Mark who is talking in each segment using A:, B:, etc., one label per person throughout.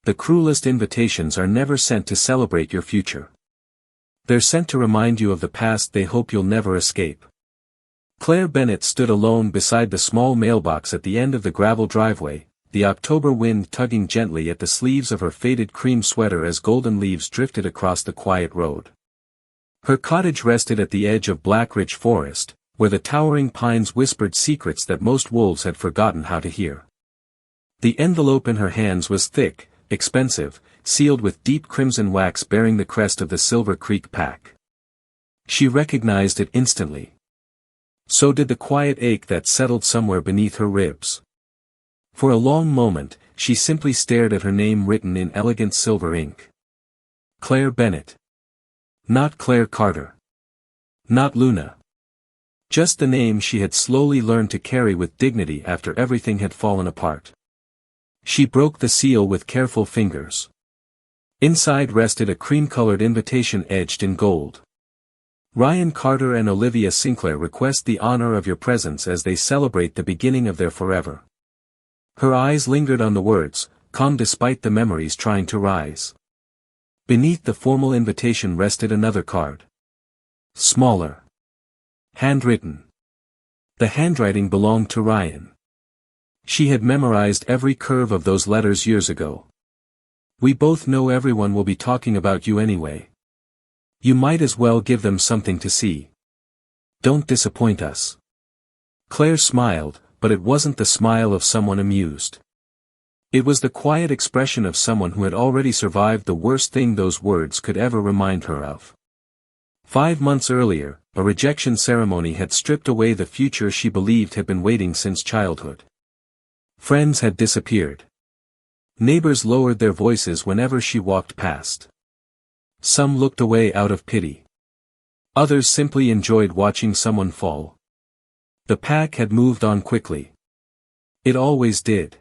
A: the cruelest invitations are never sent to celebrate your future. They're sent to remind you of the past they hope you'll never escape. Claire Bennett stood alone beside the small mailbox at the end of the gravel driveway, the October wind tugging gently at the sleeves of her faded cream sweater as golden leaves drifted across the quiet road. Her cottage rested at the edge of Blackridge Forest, where the towering pines whispered secrets that most wolves had forgotten how to hear. The envelope in her hands was thick, expensive, sealed with deep crimson wax bearing the crest of the Silver Creek Pack. She recognized it instantly. So did the quiet ache that settled somewhere beneath her ribs. For a long moment, she simply stared at her name written in elegant silver ink. Claire Bennett. Not Claire Carter. Not Luna. Just the name she had slowly learned to carry with dignity after everything had fallen apart. She broke the seal with careful fingers. Inside rested a cream-colored invitation edged in gold. Ryan Carter and Olivia Sinclair request the honor of your presence as they celebrate the beginning of their forever. Her eyes lingered on the words, calm despite the memories trying to rise. Beneath the formal invitation rested another card. Smaller. Handwritten. The handwriting belonged to Ryan. She had memorized every curve of those letters years ago. We both know everyone will be talking about you anyway. You might as well give them something to see. Don't disappoint us. Claire smiled, but it wasn't the smile of someone amused. It was the quiet expression of someone who had already survived the worst thing those words could ever remind her of. 5 months earlier, a rejection ceremony had stripped away the future she believed had been waiting since childhood. Friends had disappeared. Neighbors lowered their voices whenever she walked past. Some looked away out of pity. Others simply enjoyed watching someone fall. The pack had moved on quickly. It always did.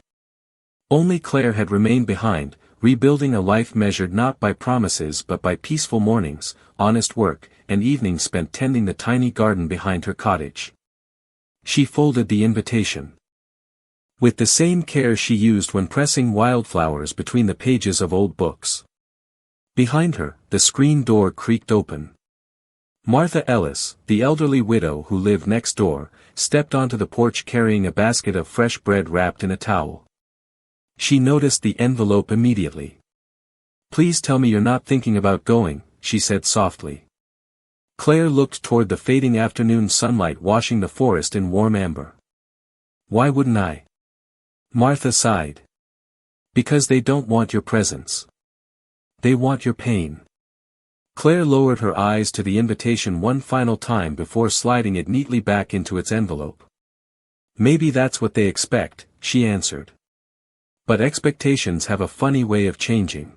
A: Only Claire had remained behind, rebuilding a life measured not by promises but by peaceful mornings, honest work, and evenings spent tending the tiny garden behind her cottage. She folded the invitation. With the same care she used when pressing wildflowers between the pages of old books. Behind her, the screen door creaked open. Martha Ellis, the elderly widow who lived next door, stepped onto the porch carrying a basket of fresh bread wrapped in a towel. She noticed the envelope immediately. Please tell me you're not thinking about going, she said softly. Claire looked toward the fading afternoon sunlight washing the forest in warm amber. Why wouldn't I? Martha sighed. Because they don't want your presence. They want your pain. Claire lowered her eyes to the invitation one final time before sliding it neatly back into its envelope. Maybe that's what they expect, she answered. But expectations have a funny way of changing.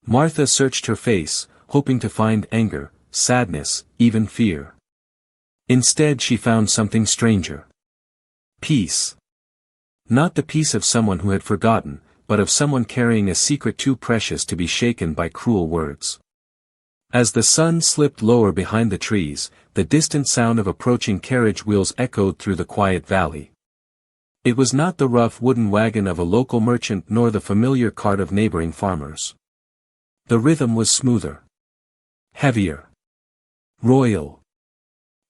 A: Martha searched her face, hoping to find anger, sadness, even fear. Instead she found something stranger. Peace. Not the peace of someone who had forgotten, but of someone carrying a secret too precious to be shaken by cruel words. As the sun slipped lower behind the trees, the distant sound of approaching carriage wheels echoed through the quiet valley. It was not the rough wooden wagon of a local merchant nor the familiar cart of neighboring farmers. The rhythm was smoother. Heavier. Royal.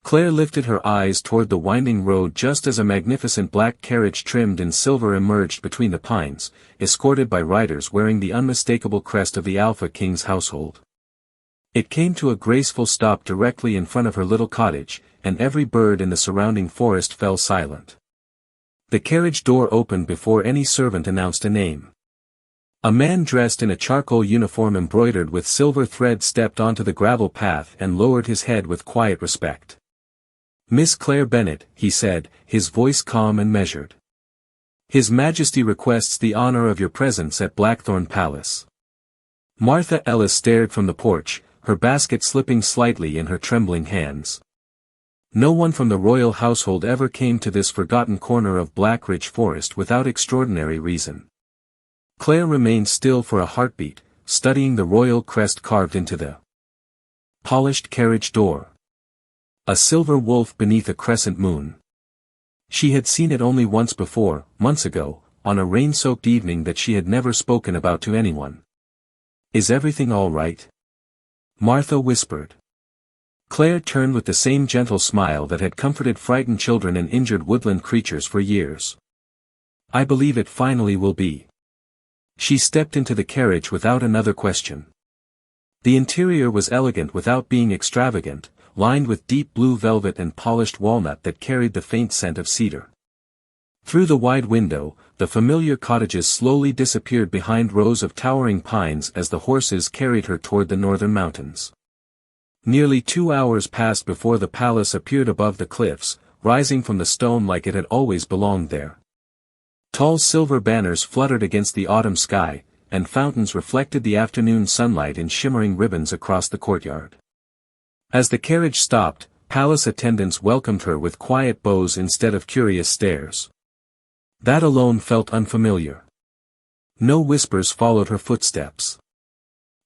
A: Claire lifted her eyes toward the winding road just as a magnificent black carriage trimmed in silver emerged between the pines, escorted by riders wearing the unmistakable crest of the Alpha King's household. It came to a graceful stop directly in front of her little cottage, and every bird in the surrounding forest fell silent. The carriage door opened before any servant announced a name. A man dressed in a charcoal uniform embroidered with silver thread stepped onto the gravel path and lowered his head with quiet respect. Miss Claire Bennett, he said, his voice calm and measured. His Majesty requests the honor of your presence at Blackthorn Palace. Martha Ellis stared from the porch, her basket slipping slightly in her trembling hands. No one from the royal household ever came to this forgotten corner of Blackridge Forest without extraordinary reason. Claire remained still for a heartbeat, studying the royal crest carved into the polished carriage door. A silver wolf beneath a crescent moon. She had seen it only once before, months ago, on a rain-soaked evening that she had never spoken about to anyone. "Is everything all right?" Martha whispered. Claire turned with the same gentle smile that had comforted frightened children and injured woodland creatures for years. "I believe it finally will be." She stepped into the carriage without another question. The interior was elegant without being extravagant, lined with deep blue velvet and polished walnut that carried the faint scent of cedar. Through the wide window, the familiar cottages slowly disappeared behind rows of towering pines as the horses carried her toward the northern mountains. Nearly 2 hours passed before the palace appeared above the cliffs, rising from the stone like it had always belonged there. Tall silver banners fluttered against the autumn sky, and fountains reflected the afternoon sunlight in shimmering ribbons across the courtyard. As the carriage stopped, palace attendants welcomed her with quiet bows instead of curious stares. That alone felt unfamiliar. No whispers followed her footsteps.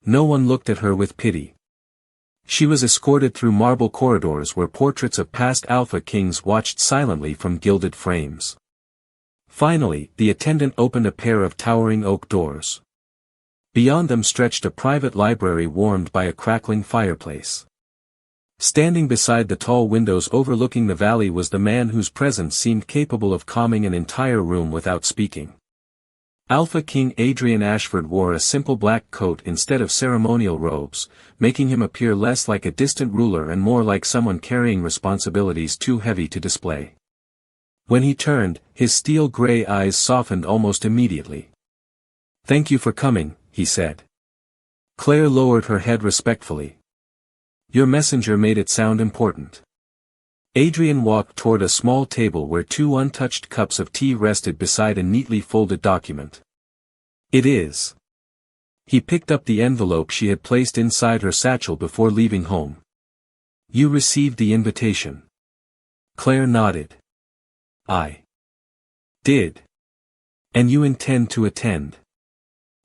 A: No one looked at her with pity. She was escorted through marble corridors where portraits of past Alpha Kings watched silently from gilded frames. Finally, the attendant opened a pair of towering oak doors. Beyond them stretched a private library warmed by a crackling fireplace. Standing beside the tall windows overlooking the valley was the man whose presence seemed capable of calming an entire room without speaking. Alpha King Adrian Ashford wore a simple black coat instead of ceremonial robes, making him appear less like a distant ruler and more like someone carrying responsibilities too heavy to display. When he turned, his steel-gray eyes softened almost immediately. "Thank you for coming," he said. Claire lowered her head respectfully. "Your messenger made it sound important." Adrian walked toward a small table where 2 untouched cups of tea rested beside a neatly folded document. "It is." He picked up the envelope she had placed inside her satchel before leaving home. "You received the invitation." Claire nodded. "I did. And you intend to attend?"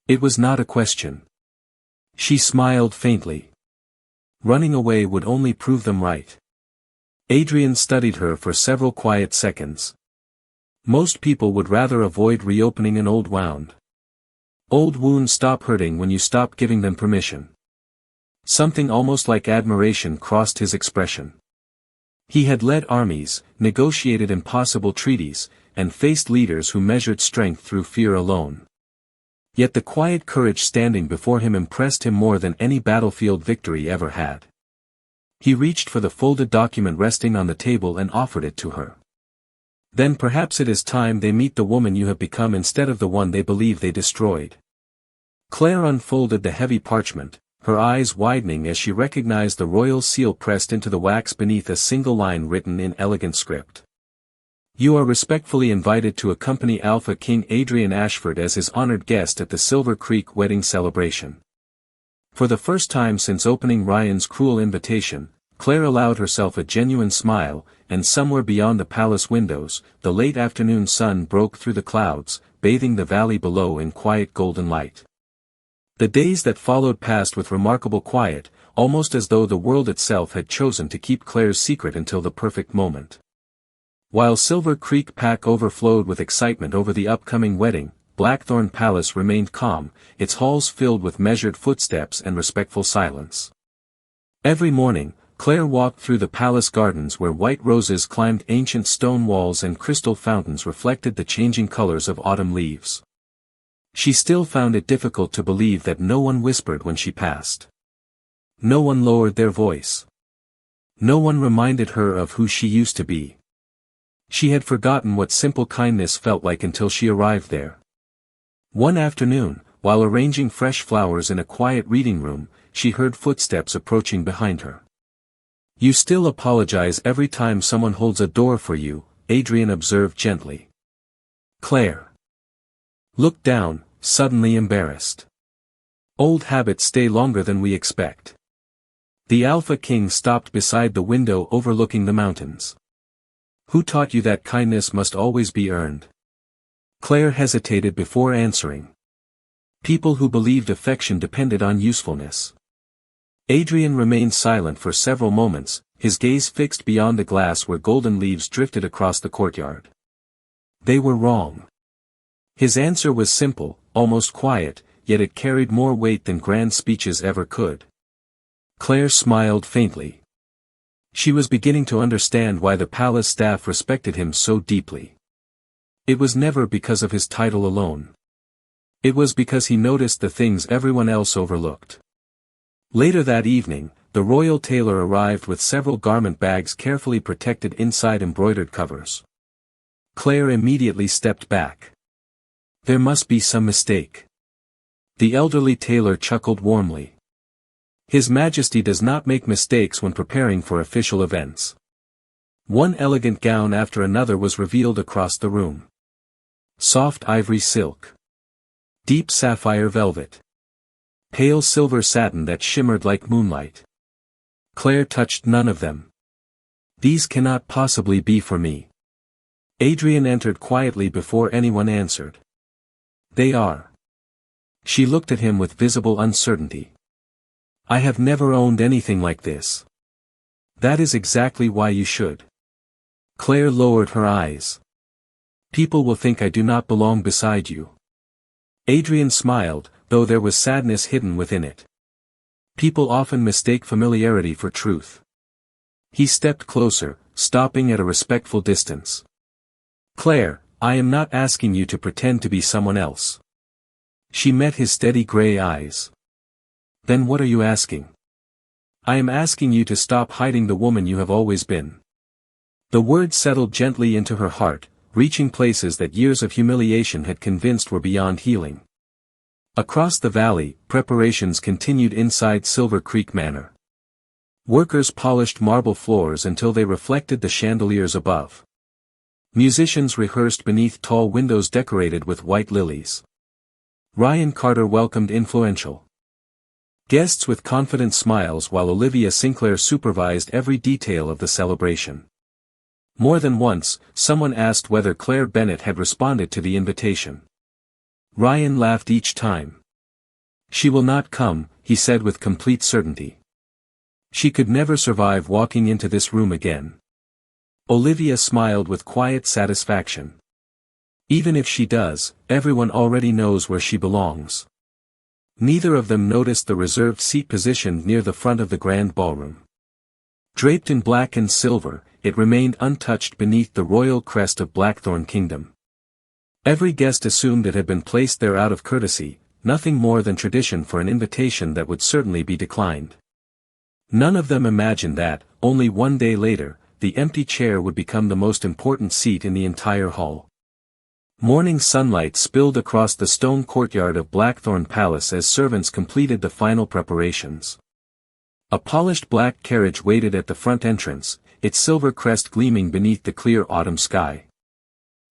A: It was not a question. She smiled faintly. Running away would only prove them right. Adrian studied her for several quiet seconds. Most people would rather avoid reopening an old wound. Old wounds stop hurting when you stop giving them permission. Something almost like admiration crossed his expression. He had led armies, negotiated impossible treaties, and faced leaders who measured strength through fear alone. Yet the quiet courage standing before him impressed him more than any battlefield victory ever had. He reached for the folded document resting on the table and offered it to her. "Then perhaps it is time they meet the woman you have become instead of the one they believe they destroyed." Claire unfolded the heavy parchment, her eyes widening as she recognized the royal seal pressed into the wax beneath a single line written in elegant script. "You are respectfully invited to accompany Alpha King Adrian Ashford as his honored guest at the Silver Creek wedding celebration." For the first time since opening Ryan's cruel invitation, Claire allowed herself a genuine smile, and somewhere beyond the palace windows, the late afternoon sun broke through the clouds, bathing the valley below in quiet golden light. The days that followed passed with remarkable quiet, almost as though the world itself had chosen to keep Claire's secret until the perfect moment. While Silver Creek Pack overflowed with excitement over the upcoming wedding, Blackthorn Palace remained calm, its halls filled with measured footsteps and respectful silence. Every morning, Claire walked through the palace gardens where white roses climbed ancient stone walls and crystal fountains reflected the changing colors of autumn leaves. She still found it difficult to believe that no one whispered when she passed. No one lowered their voice. No one reminded her of who she used to be. She had forgotten what simple kindness felt like until she arrived there. One afternoon, while arranging fresh flowers in a quiet reading room, she heard footsteps approaching behind her. "You still apologize every time someone holds a door for you," Adrian observed gently. Claire looked down, suddenly embarrassed. "Old habits stay longer than we expect." The Alpha King stopped beside the window overlooking the mountains. "Who taught you that kindness must always be earned?" Claire hesitated before answering. "People who believed affection depended on usefulness." Adrian remained silent for several moments, his gaze fixed beyond the glass where golden leaves drifted across the courtyard. "They were wrong." His answer was simple, almost quiet, yet it carried more weight than grand speeches ever could. Claire smiled faintly. She was beginning to understand why the palace staff respected him so deeply. It was never because of his title alone. It was because he noticed the things everyone else overlooked. Later that evening, the royal tailor arrived with several garment bags carefully protected inside embroidered covers. Claire immediately stepped back. There must be some mistake. The elderly tailor chuckled warmly. His Majesty does not make mistakes when preparing for official events. One elegant gown after another was revealed across the room. Soft ivory silk. Deep sapphire velvet. Pale silver satin that shimmered like moonlight. Claire touched none of them. These cannot possibly be for me. Adrian entered quietly before anyone answered. They are. She looked at him with visible uncertainty. I have never owned anything like this. That is exactly why you should. Claire lowered her eyes. People will think I do not belong beside you. Adrian smiled, though there was sadness hidden within it. People often mistake familiarity for truth. He stepped closer, stopping at a respectful distance. Claire, I am not asking you to pretend to be someone else. She met his steady gray eyes. Then what are you asking? I am asking you to stop hiding the woman you have always been. The words settled gently into her heart, reaching places that years of humiliation had convinced were beyond healing. Across the valley, preparations continued inside Silver Creek Manor. Workers polished marble floors until they reflected the chandeliers above. Musicians rehearsed beneath tall windows decorated with white lilies. Ryan Carter welcomed influential guests with confident smiles while Olivia Sinclair supervised every detail of the celebration. More than once, someone asked whether Claire Bennett had responded to the invitation. Ryan laughed each time. She will not come, he said with complete certainty. She could never survive walking into this room again. Olivia smiled with quiet satisfaction. Even if she does, everyone already knows where she belongs. Neither of them noticed the reserved seat positioned near the front of the grand ballroom. Draped in black and silver, it remained untouched beneath the royal crest of Blackthorn Kingdom. Every guest assumed it had been placed there out of courtesy, nothing more than tradition for an invitation that would certainly be declined. None of them imagined that, only one day later, the empty chair would become the most important seat in the entire hall. Morning sunlight spilled across the stone courtyard of Blackthorn Palace as servants completed the final preparations. A polished black carriage waited at the front entrance, its silver crest gleaming beneath the clear autumn sky.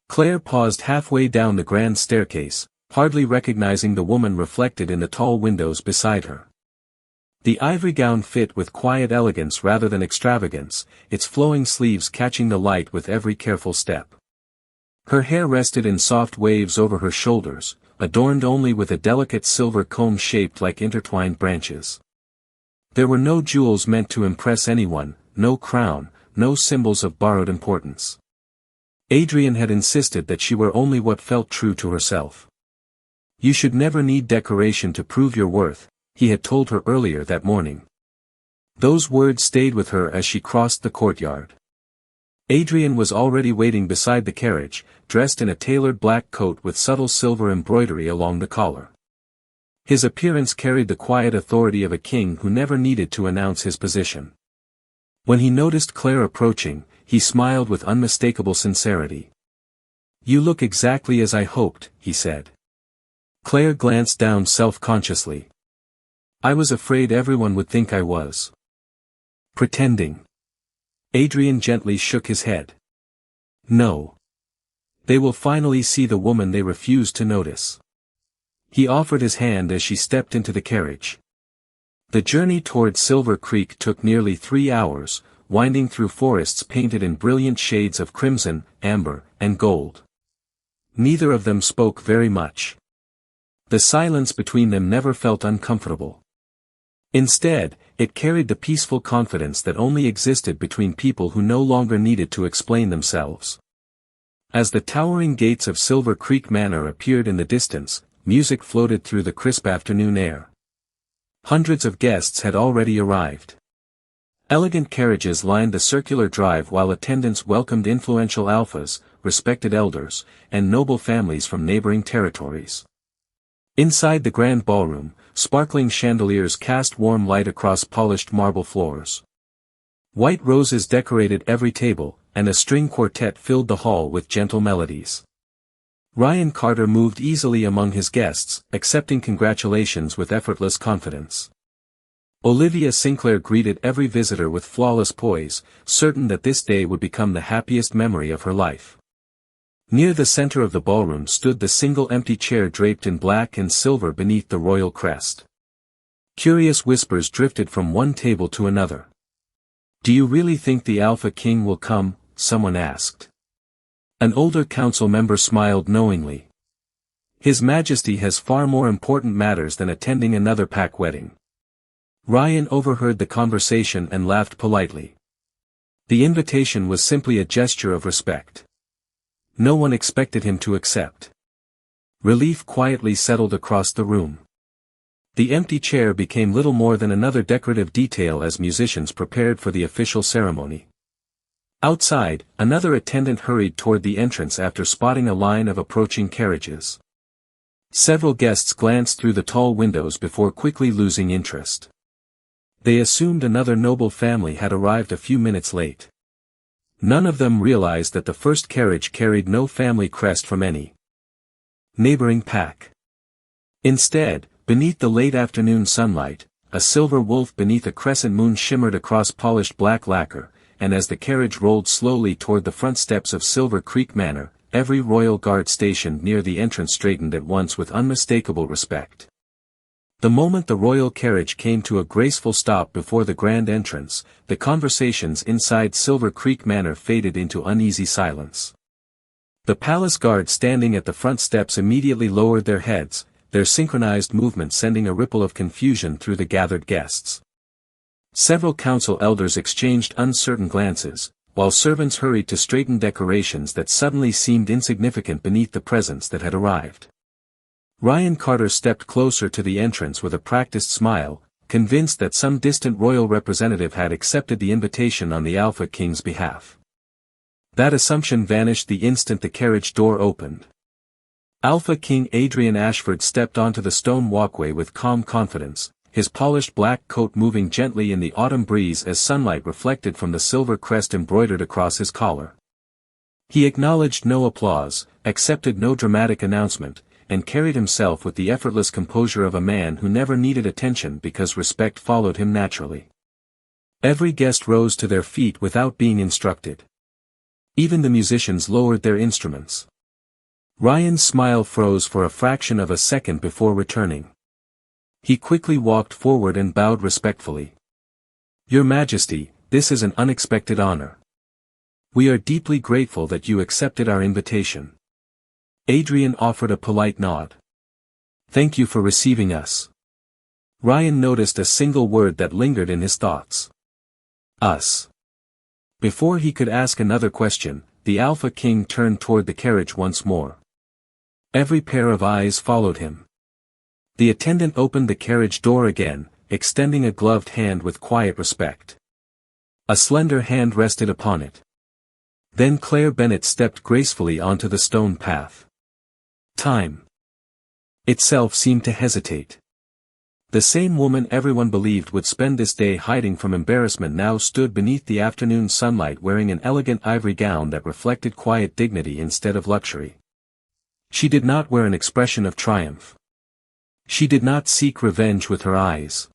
A: Claire paused halfway down the grand staircase, hardly recognizing the woman reflected in the tall windows beside her. The ivory gown fit with quiet elegance rather than extravagance, its flowing sleeves catching the light with every careful step. Her hair rested in soft waves over her shoulders, adorned only with a delicate silver comb shaped like intertwined branches. There were no jewels meant to impress anyone, no crown, no symbols of borrowed importance. Adrian had insisted that she wear only what felt true to herself. You should never need decoration to prove your worth, he had told her earlier that morning. Those words stayed with her as she crossed the courtyard. Adrian was already waiting beside the carriage, dressed in a tailored black coat with subtle silver embroidery along the collar. His appearance carried the quiet authority of a king who never needed to announce his position. When he noticed Claire approaching, he smiled with unmistakable sincerity. You look exactly as I hoped, he said. Claire glanced down self-consciously. I was afraid everyone would think I was pretending. Adrian gently shook his head. No. They will finally see the woman they refused to notice. He offered his hand as she stepped into the carriage. The journey toward Silver Creek took nearly 3 hours, winding through forests painted in brilliant shades of crimson, amber, and gold. Neither of them spoke very much. The silence between them never felt uncomfortable. Instead, it carried the peaceful confidence that only existed between people who no longer needed to explain themselves. As the towering gates of Silver Creek Manor appeared in the distance, music floated through the crisp afternoon air. Hundreds of guests had already arrived. Elegant carriages lined the circular drive while attendants welcomed influential alphas, respected elders, and noble families from neighboring territories. Inside the grand ballroom, sparkling chandeliers cast warm light across polished marble floors. White roses decorated every table, and a string quartet filled the hall with gentle melodies. Ryan Carter moved easily among his guests, accepting congratulations with effortless confidence. Olivia Sinclair greeted every visitor with flawless poise, certain that this day would become the happiest memory of her life. Near the center of the ballroom stood the single empty chair draped in black and silver beneath the royal crest. Curious whispers drifted from one table to another. "Do you really think the Alpha King will come?" someone asked. An older council member smiled knowingly. "His Majesty has far more important matters than attending another pack wedding." Ryan overheard the conversation and laughed politely. The invitation was simply a gesture of respect. No one expected him to accept. Relief quietly settled across the room. The empty chair became little more than another decorative detail as musicians prepared for the official ceremony. Outside, another attendant hurried toward the entrance after spotting a line of approaching carriages. Several guests glanced through the tall windows before quickly losing interest. They assumed another noble family had arrived a few minutes late. None of them realized that the first carriage carried no family crest from any neighboring pack. Instead, beneath the late afternoon sunlight, a silver wolf beneath a crescent moon shimmered across polished black lacquer, and as the carriage rolled slowly toward the front steps of Silver Creek Manor, every royal guard stationed near the entrance straightened at once with unmistakable respect. The moment the royal carriage came to a graceful stop before the grand entrance, the conversations inside Silver Creek Manor faded into uneasy silence. The palace guard standing at the front steps immediately lowered their heads, their synchronized movement sending a ripple of confusion through the gathered guests. Several council elders exchanged uncertain glances, while servants hurried to straighten decorations that suddenly seemed insignificant beneath the presents that had arrived. Ryan Carter stepped closer to the entrance with a practiced smile, convinced that some distant royal representative had accepted the invitation on the Alpha King's behalf. That assumption vanished the instant the carriage door opened. Alpha King Adrian Ashford stepped onto the stone walkway with calm confidence, his polished black coat moving gently in the autumn breeze as sunlight reflected from the silver crest embroidered across his collar. He acknowledged no applause, accepted no dramatic announcement, and carried himself with the effortless composure of a man who never needed attention because respect followed him naturally. Every guest rose to their feet without being instructed. Even the musicians lowered their instruments. Ryan's smile froze for a fraction of a second before returning. He quickly walked forward and bowed respectfully. "Your Majesty, this is an unexpected honor. We are deeply grateful that you accepted our invitation." Adrian offered a polite nod. "Thank you for receiving us." Ryan noticed a single word that lingered in his thoughts. "Us." Before he could ask another question, the Alpha King turned toward the carriage once more. Every pair of eyes followed him. The attendant opened the carriage door again, extending a gloved hand with quiet respect. A slender hand rested upon it. Then Claire Bennett stepped gracefully onto the stone path. Time itself seemed to hesitate. The same woman everyone believed would spend this day hiding from embarrassment now stood beneath the afternoon sunlight wearing an elegant ivory gown that reflected quiet dignity instead of luxury. She did not wear an expression of triumph. She did not seek revenge with her eyes.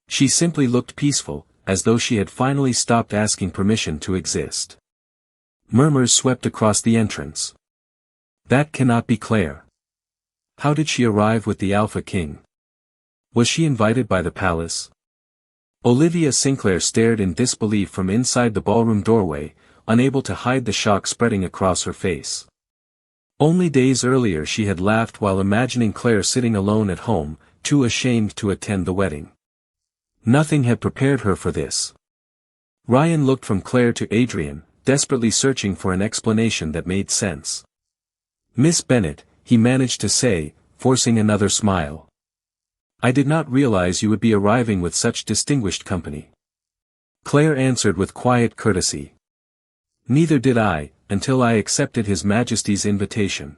A: She simply looked peaceful, as though she had finally stopped asking permission to exist. Murmurs swept across the entrance. "That cannot be Claire. How did she arrive with the Alpha King? Was she invited by the palace?" Olivia Sinclair stared in disbelief from inside the ballroom doorway, unable to hide the shock spreading across her face. Only days earlier she had laughed while imagining Claire sitting alone at home, too ashamed to attend the wedding. Nothing had prepared her for this. Ryan looked from Claire to Adrian, desperately searching for an explanation that made sense. "Miss Bennet," he managed to say, forcing another smile. "I did not realize you would be arriving with such distinguished company." Claire answered with quiet courtesy. "Neither did I, until I accepted His Majesty's invitation."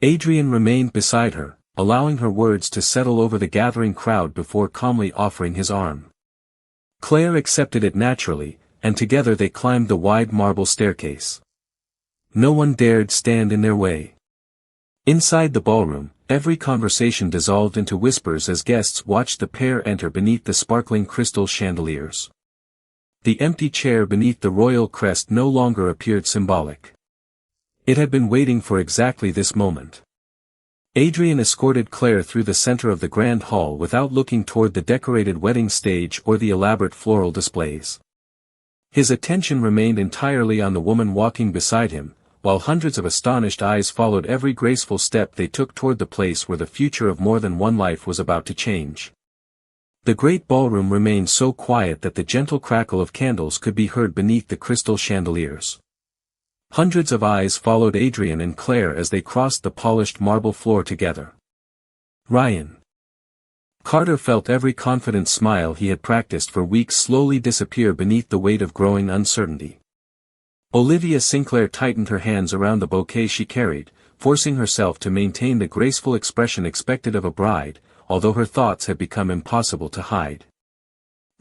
A: Adrian remained beside her, allowing her words to settle over the gathering crowd before calmly offering his arm. Claire accepted it naturally, and together they climbed the wide marble staircase. No one dared stand in their way. Inside the ballroom, every conversation dissolved into whispers as guests watched the pair enter beneath the sparkling crystal chandeliers. The empty chair beneath the royal crest no longer appeared symbolic. It had been waiting for exactly this moment. Adrian escorted Claire through the center of the grand hall without looking toward the decorated wedding stage or the elaborate floral displays. His attention remained entirely on the woman walking beside him, while hundreds of astonished eyes followed every graceful step they took toward the place where the future of more than one life was about to change. The great ballroom remained so quiet that the gentle crackle of candles could be heard beneath the crystal chandeliers. Hundreds of eyes followed Adrian and Claire as they crossed the polished marble floor together. Ryan. Carter felt every confident smile he had practiced for weeks slowly disappear beneath the weight of growing uncertainty. Olivia Sinclair tightened her hands around the bouquet she carried, forcing herself to maintain the graceful expression expected of a bride, although her thoughts had become impossible to hide.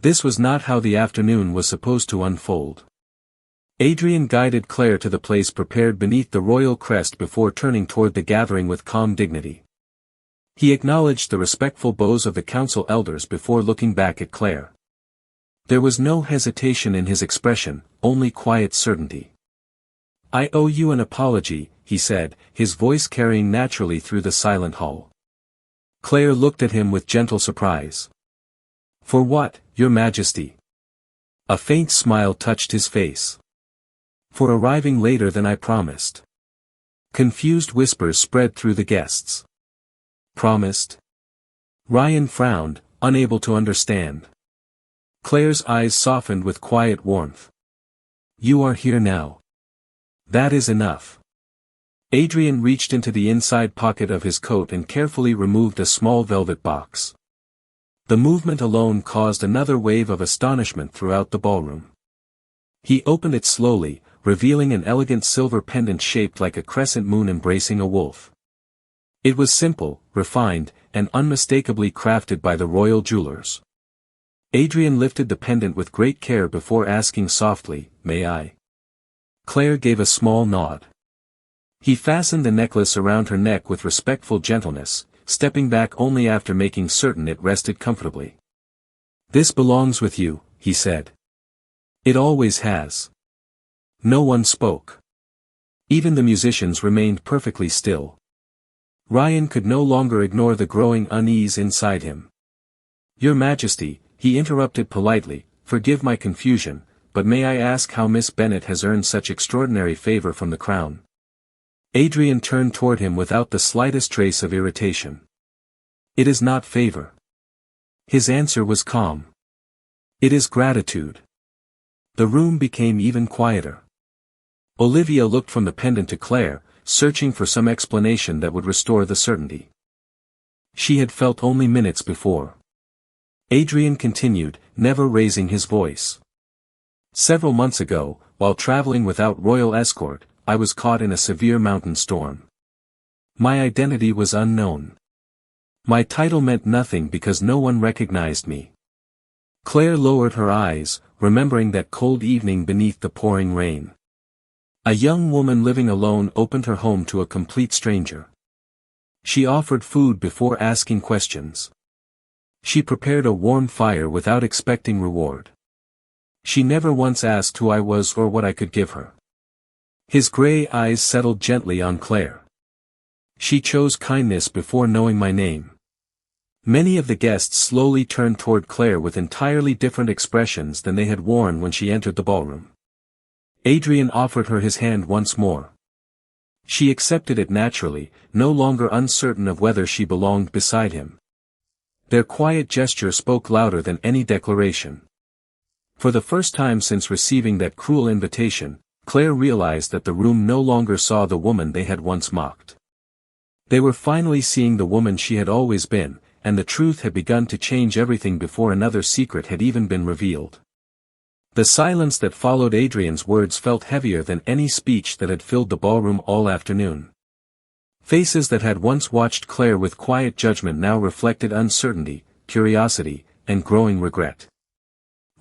A: This was not how the afternoon was supposed to unfold. Adrian guided Claire to the place prepared beneath the royal crest before turning toward the gathering with calm dignity. He acknowledged the respectful bows of the council elders before looking back at Claire. There was no hesitation in his expression, only quiet certainty. "I owe you an apology," he said, his voice carrying naturally through the silent hall. Claire looked at him with gentle surprise. "For what, Your Majesty?" A faint smile touched his face. "For arriving later than I promised." Confused whispers spread through the guests. "Promised?" Ryan frowned, unable to understand. Claire's eyes softened with quiet warmth. "You are here now. That is enough." Adrian reached into the inside pocket of his coat and carefully removed a small velvet box. The movement alone caused another wave of astonishment throughout the ballroom. He opened it slowly, revealing an elegant silver pendant shaped like a crescent moon embracing a wolf. It was simple, refined, and unmistakably crafted by the royal jewelers. Adrian lifted the pendant with great care before asking softly, "May I?" Claire gave a small nod. He fastened the necklace around her neck with respectful gentleness, stepping back only after making certain it rested comfortably. "This belongs with you," he said. "It always has." No one spoke. Even the musicians remained perfectly still. Ryan could no longer ignore the growing unease inside him. "Your Majesty," he interrupted politely, "forgive my confusion, but may I ask how Miss Bennet has earned such extraordinary favor from the crown?" Adrian turned toward him without the slightest trace of irritation. "It is not favor." His answer was calm. "It is gratitude." The room became even quieter. Olivia looked from the pendant to Claire, searching for some explanation that would restore the certainty she had felt only minutes before. Adrian continued, never raising his voice. "Several months ago, while traveling without royal escort, I was caught in a severe mountain storm. My identity was unknown. My title meant nothing because no one recognized me." Claire lowered her eyes, remembering that cold evening beneath the pouring rain. A young woman living alone opened her home to a complete stranger. She offered food before asking questions. She prepared a warm fire without expecting reward. She never once asked who I was or what I could give her. His gray eyes settled gently on Claire. "She chose kindness before knowing my name." Many of the guests slowly turned toward Claire with entirely different expressions than they had worn when she entered the ballroom. Adrian offered her his hand once more. She accepted it naturally, no longer uncertain of whether she belonged beside him. Their quiet gesture spoke louder than any declaration. For the first time since receiving that cruel invitation, Claire realized that the room no longer saw the woman they had once mocked. They were finally seeing the woman she had always been, and the truth had begun to change everything before another secret had even been revealed. The silence that followed Adrian's words felt heavier than any speech that had filled the ballroom all afternoon. Faces that had once watched Claire with quiet judgment now reflected uncertainty, curiosity, and growing regret.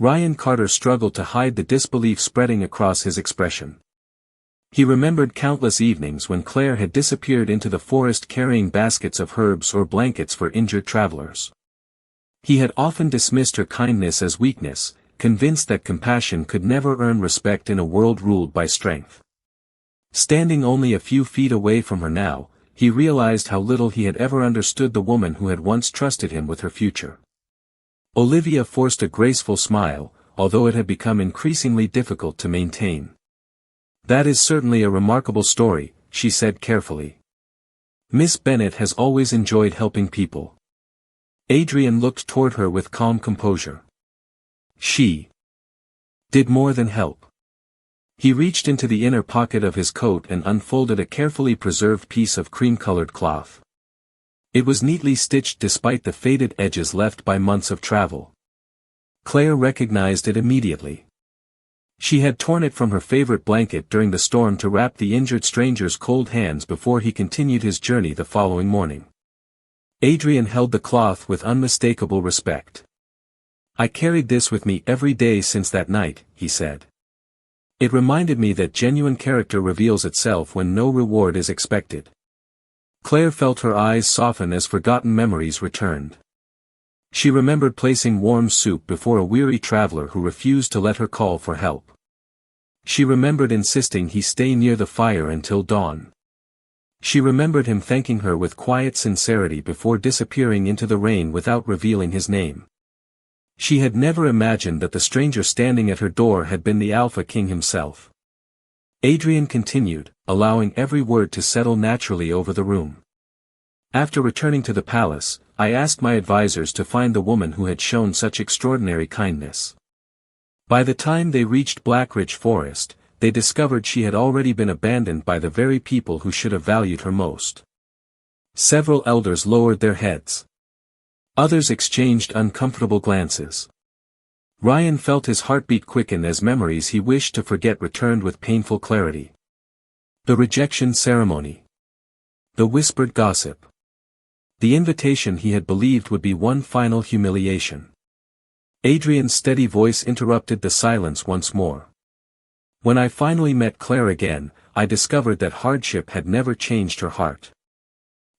A: Ryan Carter struggled to hide the disbelief spreading across his expression. He remembered countless evenings when Claire had disappeared into the forest carrying baskets of herbs or blankets for injured travelers. He had often dismissed her kindness as weakness, convinced that compassion could never earn respect in a world ruled by strength. Standing only a few feet away from her now, he realized how little he had ever understood the woman who had once trusted him with her future. Olivia forced a graceful smile, although it had become increasingly difficult to maintain. "That is certainly a remarkable story," she said carefully. "Miss Bennet has always enjoyed helping people." Adrian looked toward her with calm composure. "She did more than help." He reached into the inner pocket of his coat and unfolded a carefully preserved piece of cream-colored cloth. It was neatly stitched despite the faded edges left by months of travel. Claire recognized it immediately. She had torn it from her favorite blanket during the storm to wrap the injured stranger's cold hands before he continued his journey the following morning. Adrian held the cloth with unmistakable respect. "I carried this with me every day since that night," he said. "It reminded me that genuine character reveals itself when no reward is expected." Claire felt her eyes soften as forgotten memories returned. She remembered placing warm soup before a weary traveler who refused to let her call for help. She remembered insisting he stay near the fire until dawn. She remembered him thanking her with quiet sincerity before disappearing into the rain without revealing his name. She had never imagined that the stranger standing at her door had been the Alpha King himself. Adrian continued, allowing every word to settle naturally over the room. "After returning to the palace, I asked my advisors to find the woman who had shown such extraordinary kindness. By the time they reached Blackridge Forest, they discovered she had already been abandoned by the very people who should have valued her most." Several elders lowered their heads. Others exchanged uncomfortable glances. Ryan felt his heartbeat quicken as memories he wished to forget returned with painful clarity. The rejection ceremony. The whispered gossip. The invitation he had believed would be one final humiliation. Adrian's steady voice interrupted the silence once more. "When I finally met Claire again, I discovered that hardship had never changed her heart.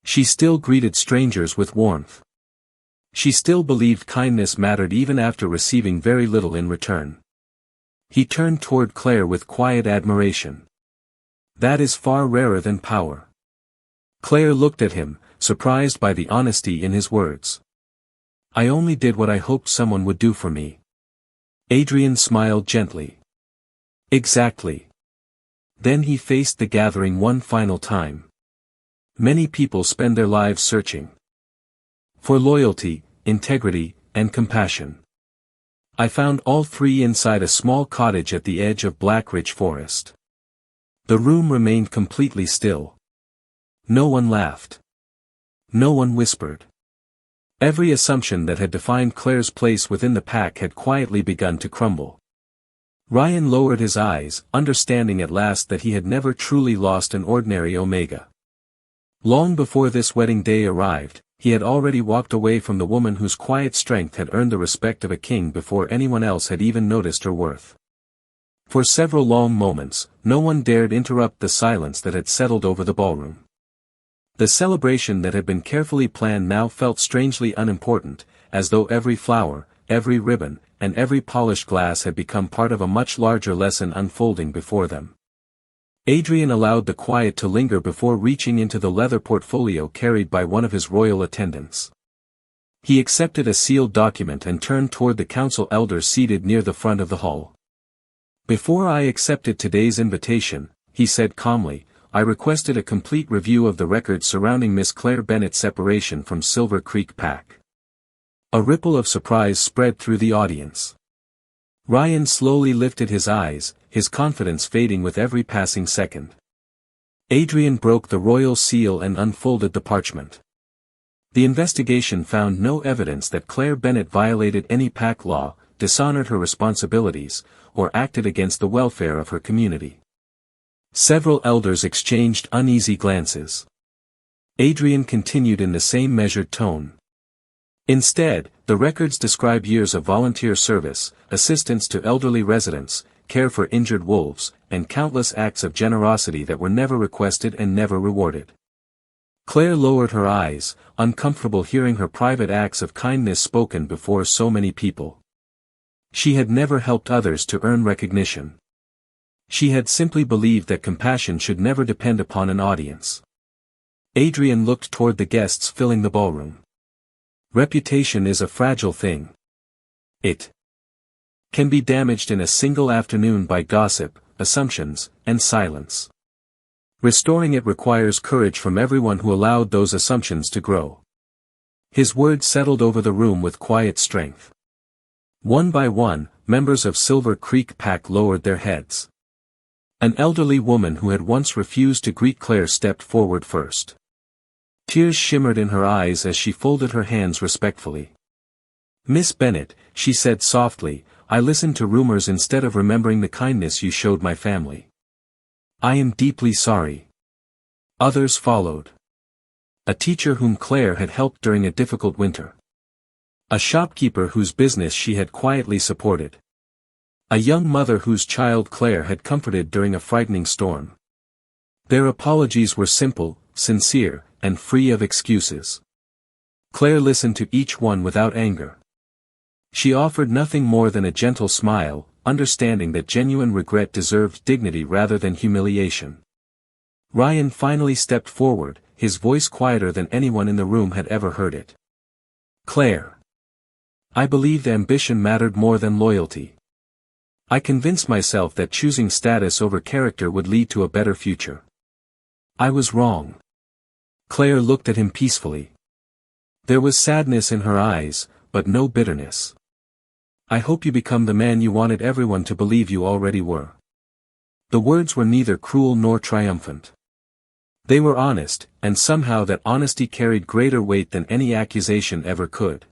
A: She still greeted strangers with warmth. She still believed kindness mattered even after receiving very little in return." He turned toward Claire with quiet admiration. "That is far rarer than power." Claire looked at him, surprised by the honesty in his words. "I only did what I hoped someone would do for me." Adrian smiled gently. "Exactly." Then he faced the gathering one final time. "Many people spend their lives searching for loyalty, integrity, and compassion. I found all three inside a small cottage at the edge of Blackridge Forest." The room remained completely still. No one laughed. No one whispered. Every assumption that had defined Claire's place within the pack had quietly begun to crumble. Ryan lowered his eyes, understanding at last that he had never truly lost an ordinary Omega. Long before this wedding day arrived, he had already walked away from the woman whose quiet strength had earned the respect of a king before anyone else had even noticed her worth. For several long moments, no one dared interrupt the silence that had settled over the ballroom. The celebration that had been carefully planned now felt strangely unimportant, as though every flower, every ribbon, and every polished glass had become part of a much larger lesson unfolding before them. Adrian allowed the quiet to linger before reaching into the leather portfolio carried by one of his royal attendants. He accepted a sealed document and turned toward the council elders seated near the front of the hall. "Before I accepted today's invitation," he said calmly, "I requested a complete review of the records surrounding Miss Claire Bennet's separation from Silver Creek Pack." A ripple of surprise spread through the audience. Ryan slowly lifted his eyes, his confidence fading with every passing second. Adrian broke the royal seal and unfolded the parchment. The investigation found no evidence that Claire Bennett violated any pack law, dishonored her responsibilities, or acted against the welfare of her community. Several elders exchanged uneasy glances. Adrian continued in the same measured tone. Instead, the records describe years of volunteer service, assistance to elderly residents, care for injured wolves, and countless acts of generosity that were never requested and never rewarded. Claire lowered her eyes, uncomfortable hearing her private acts of kindness spoken before so many people. She had never helped others to earn recognition. She had simply believed that compassion should never depend upon an audience. Adrian looked toward the guests filling the ballroom. Reputation is a fragile thing. It can be damaged in a single afternoon by gossip, assumptions, and silence. Restoring it requires courage from everyone who allowed those assumptions to grow. His words settled over the room with quiet strength. One by one, members of Silver Creek Pack lowered their heads. An elderly woman who had once refused to greet Claire stepped forward first. Tears shimmered in her eyes as she folded her hands respectfully. "Miss Bennett," she said softly, "I listened to rumors instead of remembering the kindness you showed my family. I am deeply sorry." Others followed. A teacher whom Claire had helped during a difficult winter. A shopkeeper whose business she had quietly supported. A young mother whose child Claire had comforted during a frightening storm. Their apologies were simple, sincere, and free of excuses. Claire listened to each one without anger. She offered nothing more than a gentle smile, understanding that genuine regret deserved dignity rather than humiliation. Ryan finally stepped forward, his voice quieter than anyone in the room had ever heard it. "Claire. I believed ambition mattered more than loyalty. I convinced myself that choosing status over character would lead to a better future. I was wrong." Claire looked at him peacefully. There was sadness in her eyes, but no bitterness. "I hope you become the man you wanted everyone to believe you already were." The words were neither cruel nor triumphant. They were honest, and somehow that honesty carried greater weight than any accusation ever could.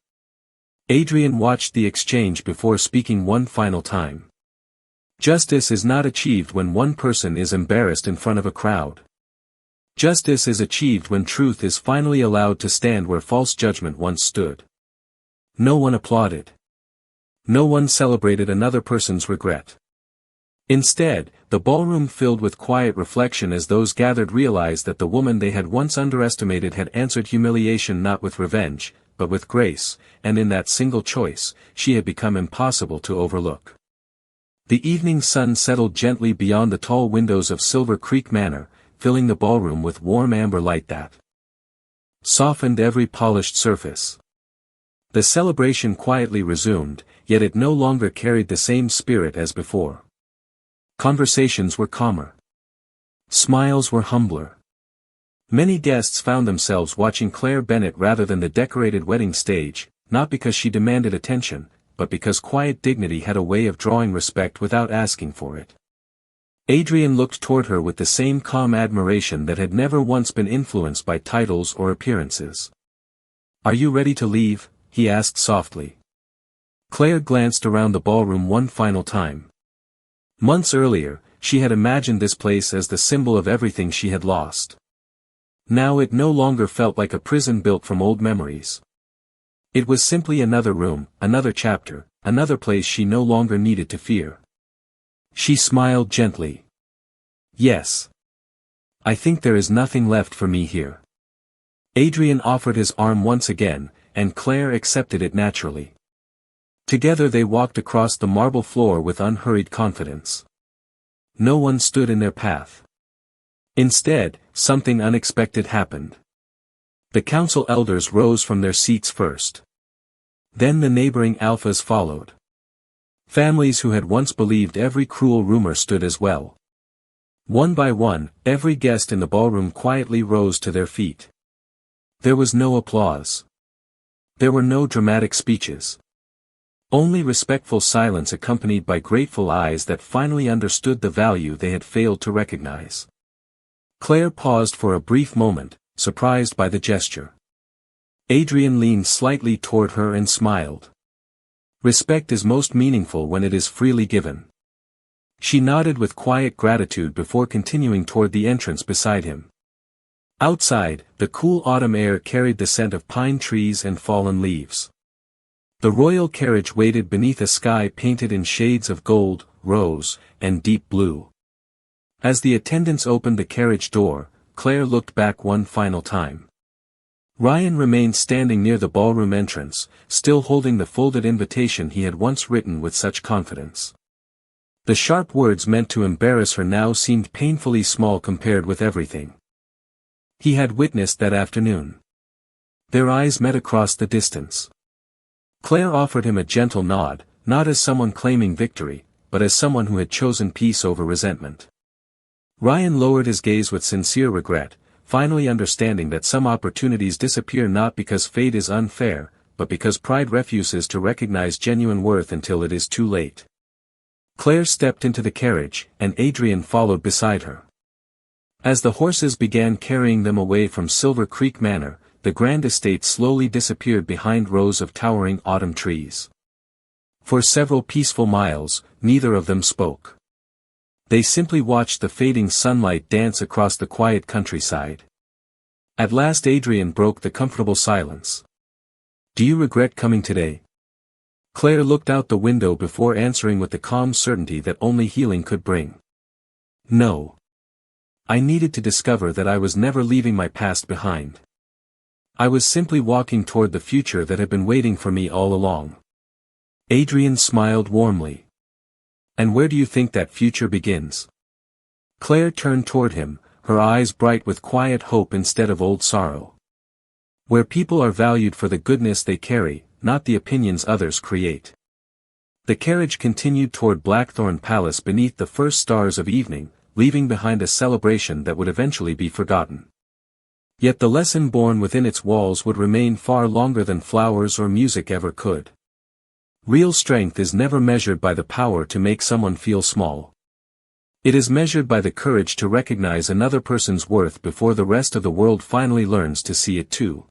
A: Adrian watched the exchange before speaking one final time. Justice is not achieved when one person is embarrassed in front of a crowd. Justice is achieved when truth is finally allowed to stand where false judgment once stood. No one applauded. No one celebrated another person's regret. Instead, the ballroom filled with quiet reflection as those gathered realized that the woman they had once underestimated had answered humiliation not with revenge, but with grace, and in that single choice, she had become impossible to overlook. The evening sun settled gently beyond the tall windows of Silver Creek Manor, filling the ballroom with warm amber light that softened every polished surface. The celebration quietly resumed, yet it no longer carried the same spirit as before. Conversations were calmer. Smiles were humbler. Many guests found themselves watching Claire Bennett rather than the decorated wedding stage, not because she demanded attention, but because quiet dignity had a way of drawing respect without asking for it. Adrian looked toward her with the same calm admiration that had never once been influenced by titles or appearances. "Are you ready to leave?" he asked softly. Claire glanced around the ballroom one final time. Months earlier, she had imagined this place as the symbol of everything she had lost. Now it no longer felt like a prison built from old memories. It was simply another room, another chapter, another place she no longer needed to fear. She smiled gently. "Yes. I think there is nothing left for me here." Adrian offered his arm once again, and Claire accepted it naturally. Together they walked across the marble floor with unhurried confidence. No one stood in their path. Instead, something unexpected happened. The council elders rose from their seats first. Then the neighboring alphas followed. Families who had once believed every cruel rumor stood as well. One by one, every guest in the ballroom quietly rose to their feet. There was no applause. There were no dramatic speeches. Only respectful silence accompanied by grateful eyes that finally understood the value they had failed to recognize. Claire paused for a brief moment, surprised by the gesture. Adrian leaned slightly toward her and smiled. Respect is most meaningful when it is freely given. She nodded with quiet gratitude before continuing toward the entrance beside him. Outside, the cool autumn air carried the scent of pine trees and fallen leaves. The royal carriage waited beneath a sky painted in shades of gold, rose, and deep blue. As the attendants opened the carriage door, Claire looked back one final time. Ryan remained standing near the ballroom entrance, still holding the folded invitation he had once written with such confidence. The sharp words meant to embarrass her now seemed painfully small compared with everything he had witnessed that afternoon. Their eyes met across the distance. Claire offered him a gentle nod, not as someone claiming victory, but as someone who had chosen peace over resentment. Ryan lowered his gaze with sincere regret, finally understanding that some opportunities disappear not because fate is unfair, but because pride refuses to recognize genuine worth until it is too late. Claire stepped into the carriage, and Adrian followed beside her. As the horses began carrying them away from Silver Creek Manor, the grand estate slowly disappeared behind rows of towering autumn trees. For several peaceful miles, neither of them spoke. They simply watched the fading sunlight dance across the quiet countryside. At last Adrian broke the comfortable silence. "Do you regret coming today?" Claire looked out the window before answering with the calm certainty that only healing could bring. "No. I needed to discover that I was never leaving my past behind. I was simply walking toward the future that had been waiting for me all along." Adrian smiled warmly. "And where do you think that future begins?" Claire turned toward him, her eyes bright with quiet hope instead of old sorrow. "Where people are valued for the goodness they carry, not the opinions others create." The carriage continued toward Blackthorn Palace beneath the first stars of evening, leaving behind a celebration that would eventually be forgotten. Yet the lesson born within its walls would remain far longer than flowers or music ever could. Real strength is never measured by the power to make someone feel small. It is measured by the courage to recognize another person's worth before the rest of the world finally learns to see it too.